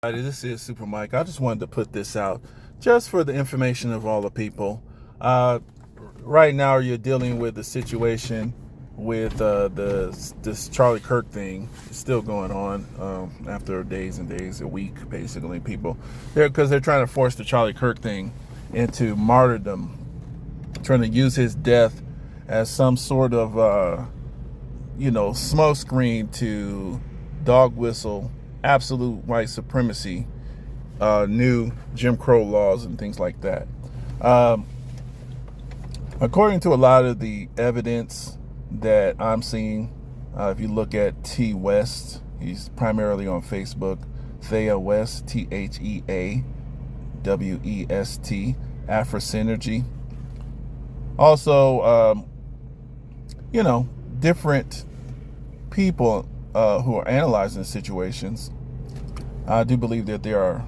This is Super Mike. I just wanted to put this out just for the information of all the people. Right now, you're dealing with the situation with this Charlie Kirk thing. It's still going on after days and days, a week, basically. People because they're trying to force the Charlie Kirk thing into martyrdom, trying to use his death as some sort of smokescreen to dog whistle absolute white supremacy, new Jim Crow laws and things like that. According to a lot of the evidence that I'm seeing, if you look at T West, he's primarily on Facebook, Thea West, TheaWest, Afro Synergy. Also, different people who are analyzing situations. I do believe that there are,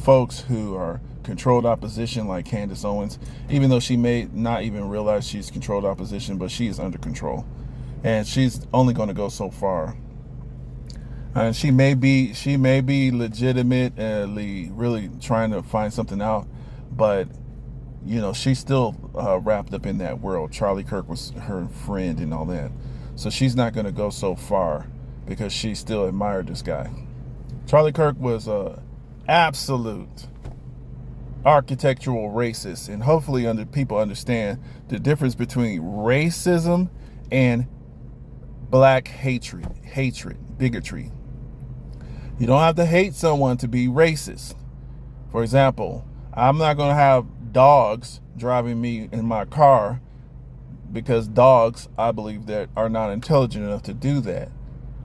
folks who are controlled opposition, like Candace Owens, even though she may not even realize she's controlled opposition, but she is under control, and she's only going to go so far. And she may be legitimately really trying to find something out, but she's still wrapped up in that world. Charlie Kirk was her friend and all that. So she's not going to go so far because she still admired this guy. Charlie Kirk was a absolute architectural racist. And hopefully people understand the difference between racism and black hatred, bigotry. You don't have to hate someone to be racist. For example, I'm not going to have dogs driving me in my car because dogs, I believe, that are not intelligent enough to do that.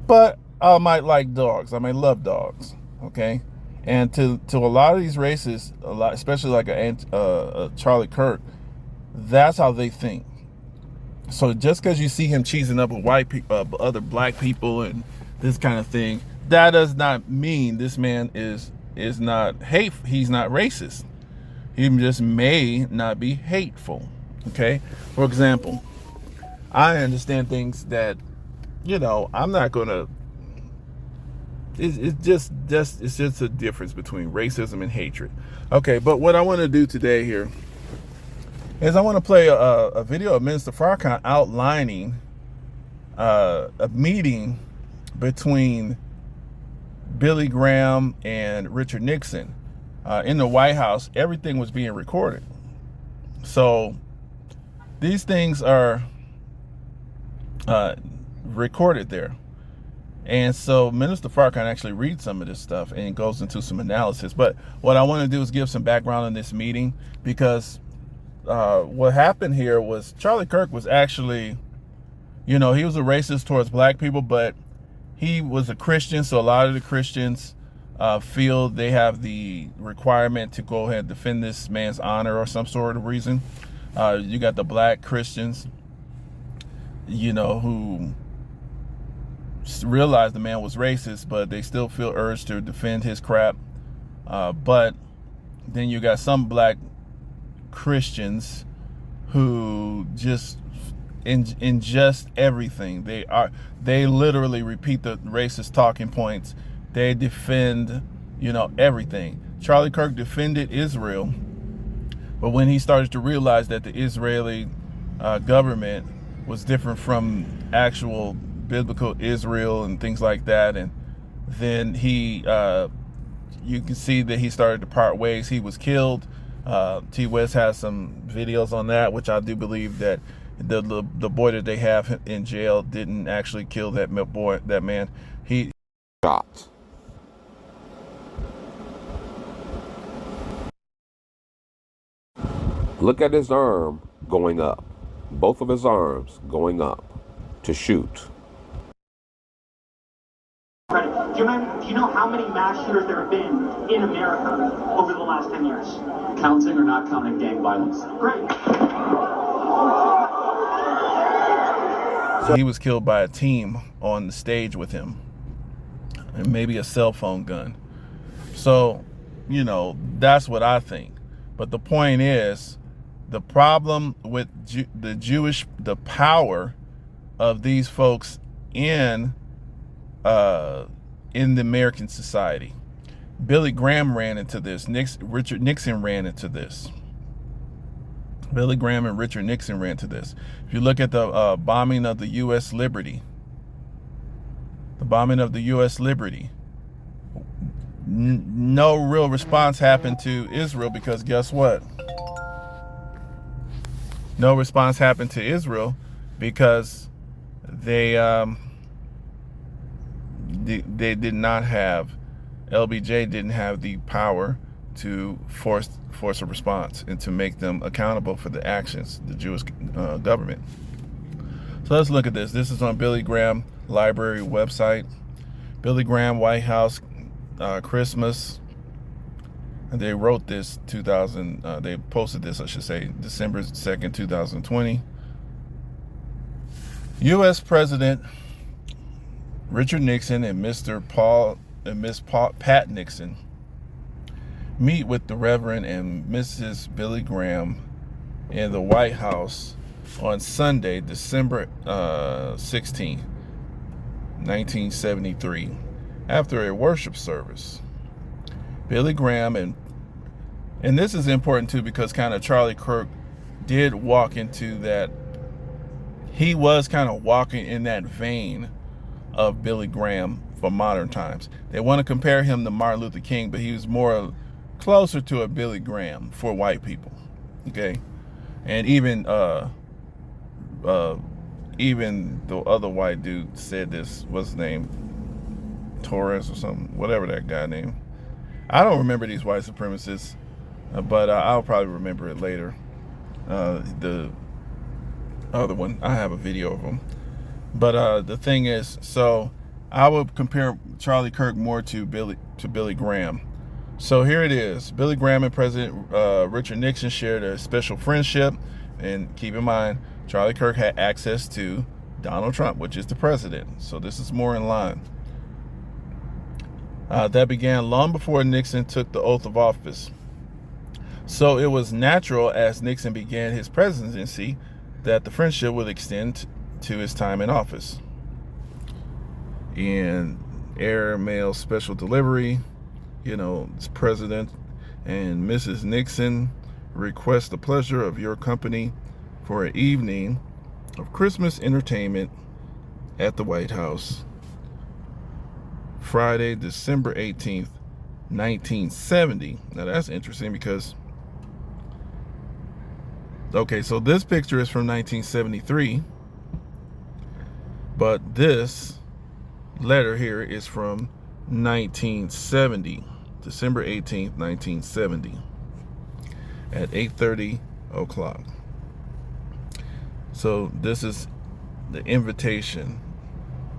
But I might like dogs. I might love dogs. Okay, and to a lot of these racists, especially like a Charlie Kirk, that's how they think. So just because you see him cheesing up with white people, other black people, and this kind of thing, that does not mean this man is not hateful. He's not racist. He just may not be hateful. Okay, for example, I understand things that I'm not gonna. It's just a difference between racism and hatred. Okay, but what I want to do today here is I want to play a video of Minister Farrakhan outlining a meeting between Billy Graham and Richard Nixon in the White House. Everything was being recorded. So these things are recorded there. And so Minister Farrakhan actually reads some of this stuff and goes into some analysis. But what I want to do is give some background on this meeting, because what happened here was Charlie Kirk was actually, he was a racist towards black people, but he was a Christian. So a lot of the Christians feel they have the requirement to go ahead and defend this man's honor or some sort of reason. You got the black Christians, who realized the man was racist, but they still feel urged to defend his crap. But then you got some black Christians who just ingest everything. They literally repeat the racist talking points. They defend, everything. Charlie Kirk defended Israel, but when he started to realize that the Israeli government was different from actual biblical Israel and things like that, and then he, you can see that he started to part ways. He was killed. T West has some videos on that, which I do believe that the boy that they have in jail didn't actually kill that man. He shot. Look at his arm going up. Both of his arms going up to shoot. Do you know how many mass shooters there have been in America over the last 10 years? Counting or not counting gang violence? Great. So he was killed by a team on the stage with him, and maybe a cell phone gun. So, that's what I think. But the point is, the problem with the power of these folks in in the American society. Billy Graham ran into this. Richard Nixon ran into this. Billy Graham and Richard Nixon ran into this. If you look at the bombing of the U.S. Liberty, no real response happened to Israel, because guess what? No response happened to Israel because they did not have, LBJ didn't have the power to force a response and to make them accountable for the actions, the Jewish government. So let's look at this. This is on Billy Graham Library website. Billy Graham White House Christmas. And they wrote this they posted this, I should say, December 2nd, 2020. U.S. President Richard Nixon and Miss Pat Nixon meet with the Reverend and Mrs. Billy Graham in the White House on Sunday, December 16, 1973, after a worship service. Billy Graham and this is important too, because kind of Charlie Kirk did walk into that. He was kind of walking in that vein of Billy Graham for modern times. They want to compare him to Martin Luther King, but he was more closer to a Billy Graham for white people. Okay, and even the other white dude said this. What's his name? Torres or something, whatever that guy name. I don't remember these white supremacists, but I'll probably remember it later. The other one, I have a video of them. But the thing is, so I would compare Charlie Kirk more to Billy Graham. So here it is. Billy Graham and President Richard Nixon shared a special friendship. And keep in mind, Charlie Kirk had access to Donald Trump, which is the president. So this is more in line. That began long before Nixon took the oath of office. So it was natural, as Nixon began his presidency, that the friendship would extend to his time in office. In airmail special delivery, President and Mrs. Nixon request the pleasure of your company for an evening of Christmas entertainment at the White House. Friday, December 18th, 1970. Now that's interesting because, okay, so this picture is from 1973, but this letter here is from 1970, December 18th, 1970, at 8:30 o'clock. So this is the invitation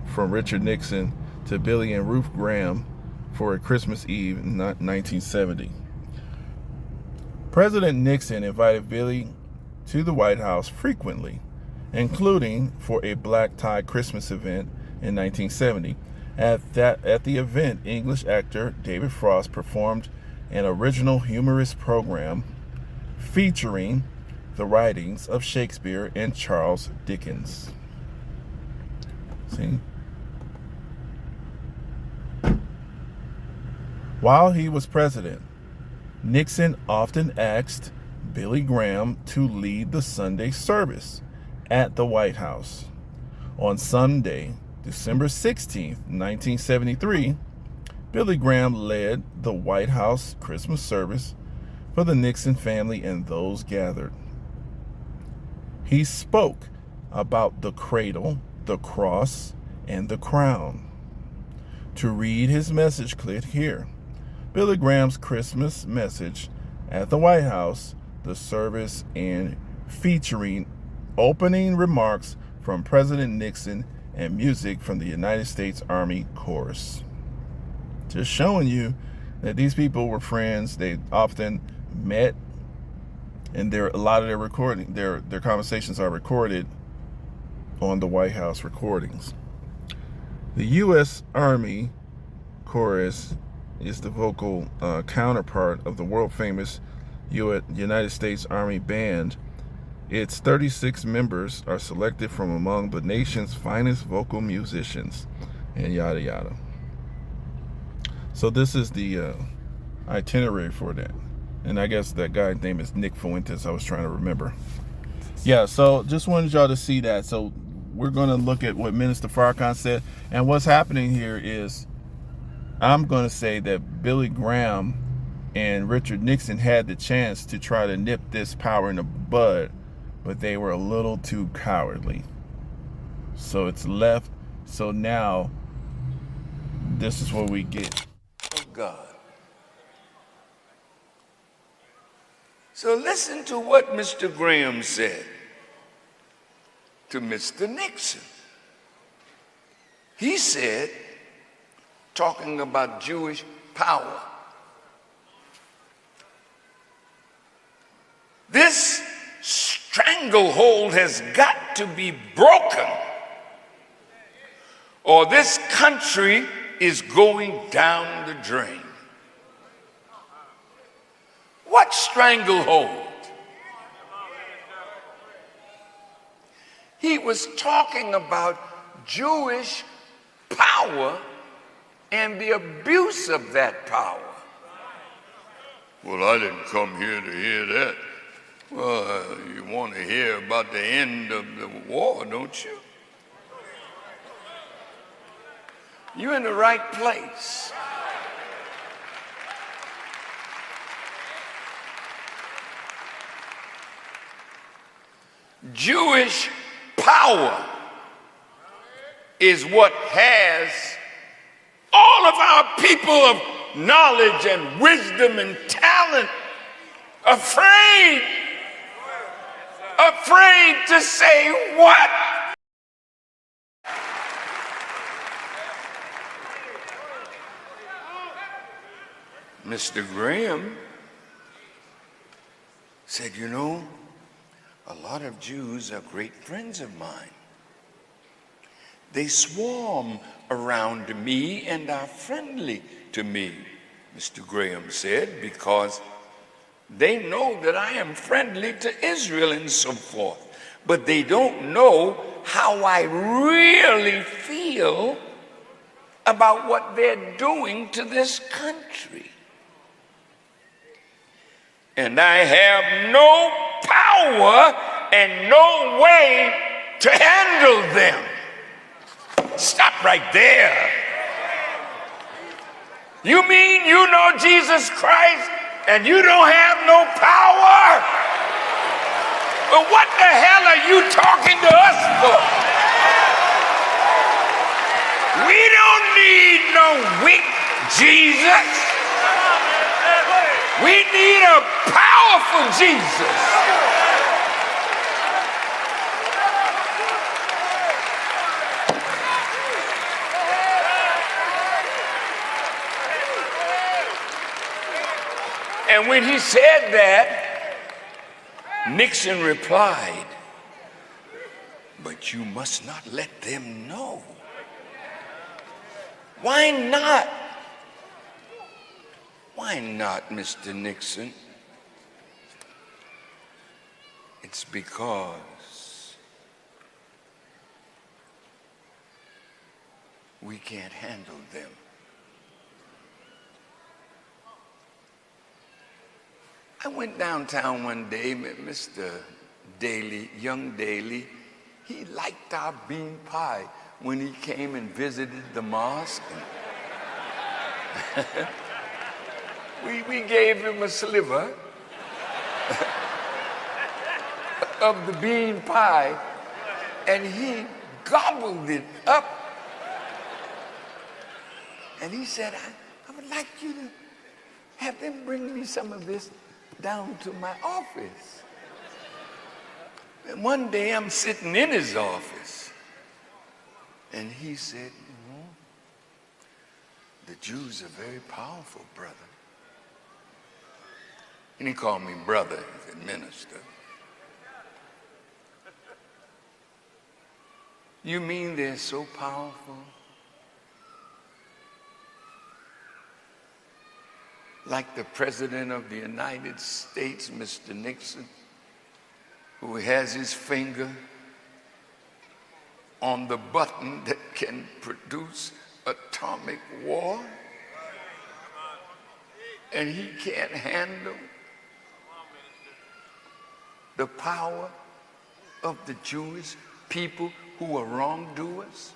from Richard Nixon to Billy and Ruth Graham for a Christmas Eve in 1970. President Nixon invited Billy to the White House frequently, including for a black tie Christmas event in 1970. At the event, English actor David Frost performed an original humorous program featuring the writings of Shakespeare and Charles Dickens. See? While he was president, Nixon often asked Billy Graham to lead the Sunday service at the White House. On Sunday, December 16th, 1973, Billy Graham led the White House Christmas service for the Nixon family and those gathered. He spoke about the cradle, the cross, and the crown. To read his message, click here. Billy Graham's Christmas message at the White House, the service, and featuring opening remarks from President Nixon and music from the United States Army Chorus. Just showing you that these people were friends. They often met, and a lot of their conversations are recorded on the White House recordings. The U.S. Army Chorus is the vocal counterpart of the world-famous United States Army Band. Its 36 members are selected from among the nation's finest vocal musicians. and yada yada. So this is the itinerary for that. And I guess that guy's name is Nick Fuentes. I was trying to remember. Yeah, so just wanted y'all to see that. So we're going to look at what Minister Farrakhan said. And what's happening here is, I'm going to say that Billy Graham and Richard Nixon had the chance to try to nip this power in the bud, but they were a little too cowardly. So it's left. So now this is what we get. Oh God. So listen to what Mr. Graham said to Mr. Nixon. He said, talking about Jewish power, this stranglehold has got to be broken, or this country is going down the drain. What stranglehold? He was talking about Jewish power and the abuse of that power. Well, I didn't come here to hear that. Well, you want to hear about the end of the war, don't you? You're in the right place. Jewish power is what has all of our people of knowledge and wisdom and talent afraid to say what? Mr. Graham said, you know, a lot of Jews are great friends of mine. They swarm around me and are friendly to me, Mr. Graham said, because they know that I am friendly to Israel and so forth. But they don't know how I really feel about what they're doing to this country. And I have no power and no way to handle them. Stop right there. You mean you know Jesus Christ and you don't have no power? But what the hell are you talking to us for? We don't need no weak Jesus. We need a powerful Jesus. And when he said that, Nixon replied, but you must not let them know. Why not? Why not, Mr. Nixon? It's because we can't handle them. I went downtown one day, met Mr. Daly, young Daly. He liked our bean pie when he came and visited the mosque. We gave him a sliver of the bean pie, and he gobbled it up. And he said, I would like you to have them bring me some of this down to my office. And one day I'm sitting in his office, and he said, the Jews are very powerful, brother. And he called me brother, he said, minister. You mean they're so powerful? Like the President of the United States, Mr. Nixon, who has his finger on the button that can produce atomic war, and he can't handle the power of the Jewish people who are wrongdoers?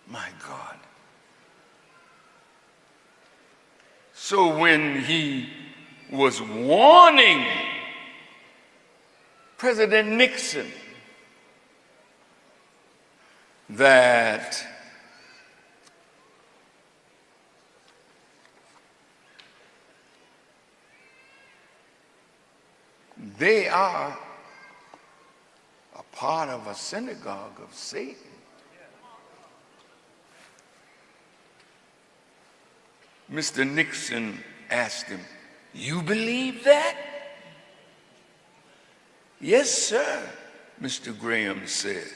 My God. So when he was warning President Nixon that they are a part of a synagogue of Satan, Mr. Nixon asked him, "You believe that?" "Yes, sir," Mr. Graham said.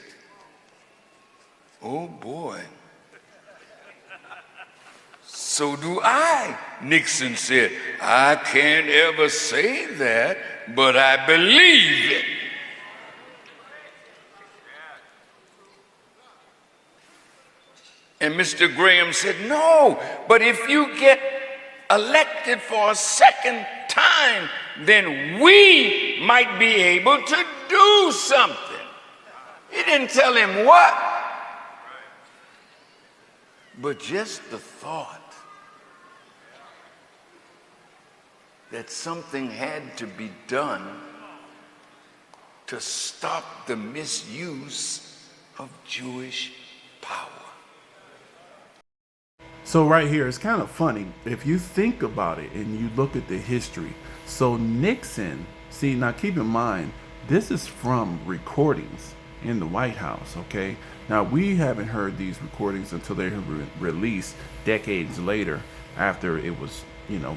"Oh boy." "So do I," Nixon said. "I can't ever say that, but I believe it." And Mr. Graham said, "No, but if you get elected for a second time, then we might be able to do something." He didn't tell him what, but just the thought that something had to be done to stop the misuse of Jewish power. So right here, it's kind of funny if you think about it and you look at the history. So Nixon, see, now keep in mind, this is from recordings in the White House, okay? Now, we haven't heard these recordings until they were released decades later after it was,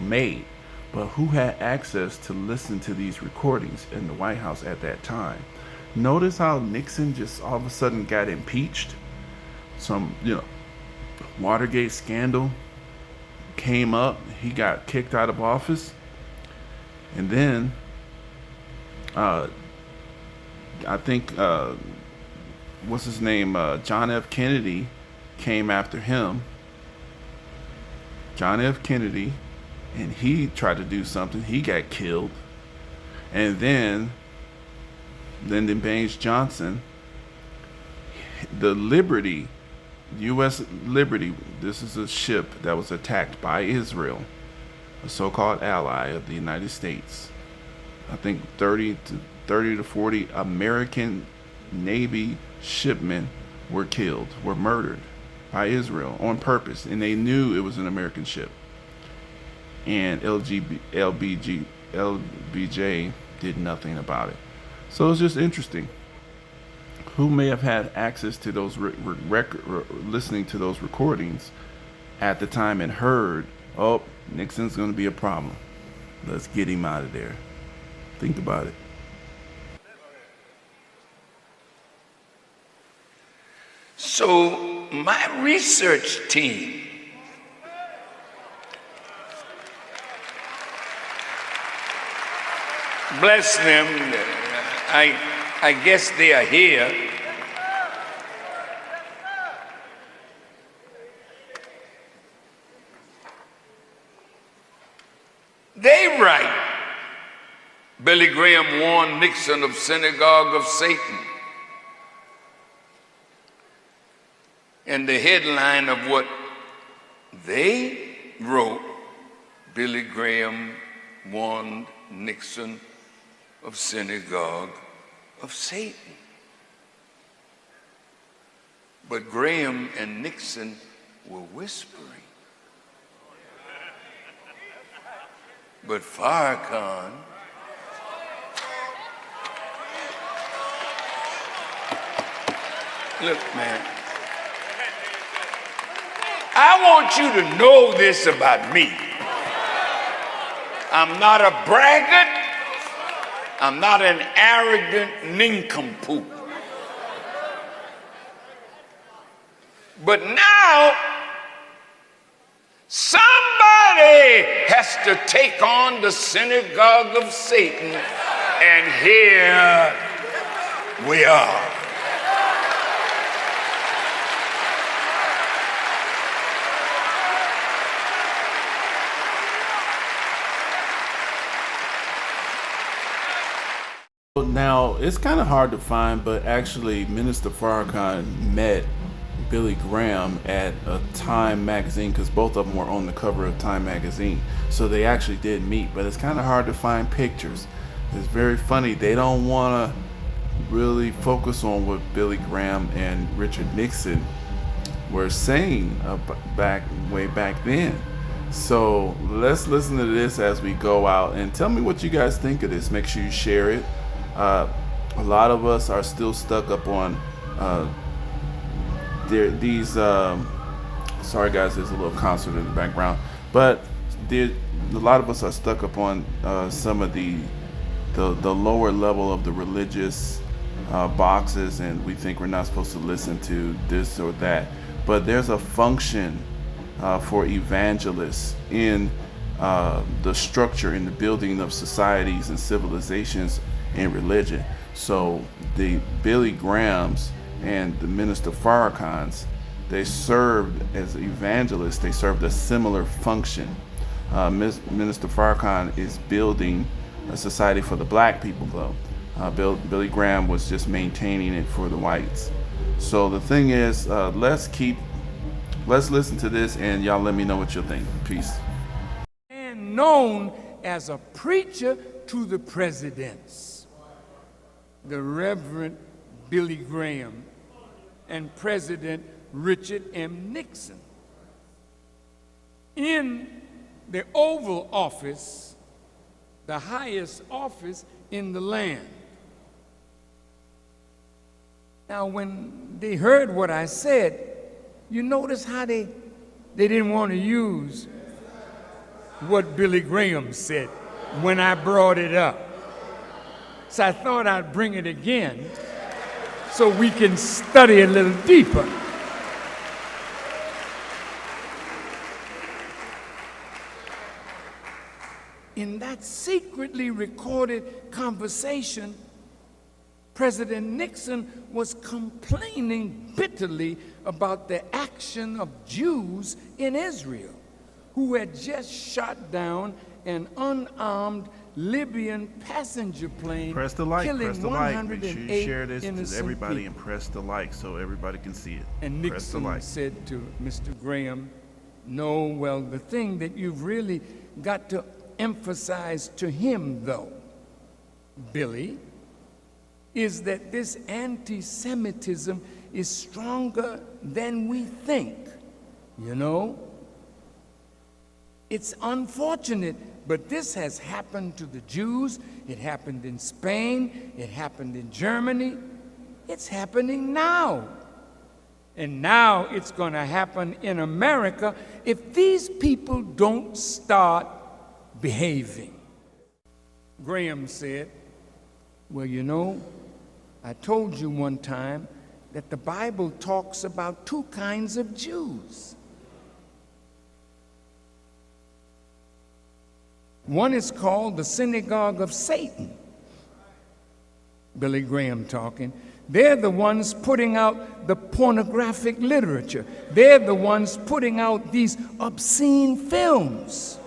made. But who had access to listen to these recordings in the White House at that time? Notice how Nixon just all of a sudden got impeached. Some, Watergate scandal came up. He got kicked out of office. And then I think what's his name? John F. Kennedy came after him. John F. Kennedy, and he tried to do something. He got killed. And then Lyndon Baines Johnson, the Liberty, U.S. Liberty, this is a ship that was attacked by Israel, a so-called ally of the United States. I think 30 to 40 American Navy shipmen were killed, were murdered by Israel on purpose, and they knew it was an American ship. And LBJ did nothing about it. So it's just interesting. Who may have had access to those listening to those recordings at the time and heard, oh, Nixon's going to be a problem. Let's get him out of there. Think about it. So my research team bless them, I guess they are here. They write, Billy Graham warned Nixon of synagogue of Satan. And the headline of what they wrote, Billy Graham warned Nixon of synagogue of Satan. But Graham and Nixon were whispering. But Farrakhan look, man, I want you to know this about me. I'm not a braggart. I'm not an arrogant nincompoop. But now, somebody has to take on the synagogue of Satan and hear We are. Now, it's kind of hard to find, but actually Minister Farrakhan met Billy Graham at a Time magazine, because both of them were on the cover of Time magazine. So they actually did meet, but it's kind of hard to find pictures. It's very funny. They don't want to really focus on what Billy Graham and Richard Nixon were saying way back then. So let's listen to this as we go out, and tell me what you guys think of this. Make sure you share it. A lot of us are still stuck up on these sorry guys, there's a little concert in the background, but a lot of us are stuck up on some of the lower level of the religious boxes, and we think we're not supposed to listen to this or that. But there's a function for evangelists in the structure, in the building of societies and civilizations and religion. So the Billy Grahams and the Minister Farrakhans, they served as evangelists. They served a similar function. Minister Farrakhan is building a society for the black people, though. Billy Graham was just maintaining it for the whites. So the thing is, let's listen to this, and y'all let me know what you think. Peace. And known as a preacher to the presidents, the Reverend Billy Graham and President Richard M. Nixon. In the Oval Office, the highest office in the land. Now, when they heard what I said, you notice how they didn't want to use what Billy Graham said when I brought it up. So I thought I'd bring it again so we can study a little deeper. In that secretly recorded conversation, President Nixon was complaining bitterly about the action of Jews in Israel, who had just shot down an unarmed Libyan passenger plane, Press the like, killing press the like. Make 108 sure you share this to innocent everybody people. and press the like so everybody can see it. And Press the Nixon like. said to Mr. Graham, no, well, the thing that you've really got to emphasize to him, though, Billy, is that this anti-Semitism is stronger than we think, you know? It's unfortunate, but this has happened to the Jews. It happened in Spain. It happened in Germany. It's happening now. And now it's going to happen in America if these people don't start behaving. Graham said, well, you know, I told you one time that the Bible talks about two kinds of Jews. One is called the synagogue of Satan. Billy Graham talking. They're the ones putting out the pornographic literature. They're the ones putting out these obscene films.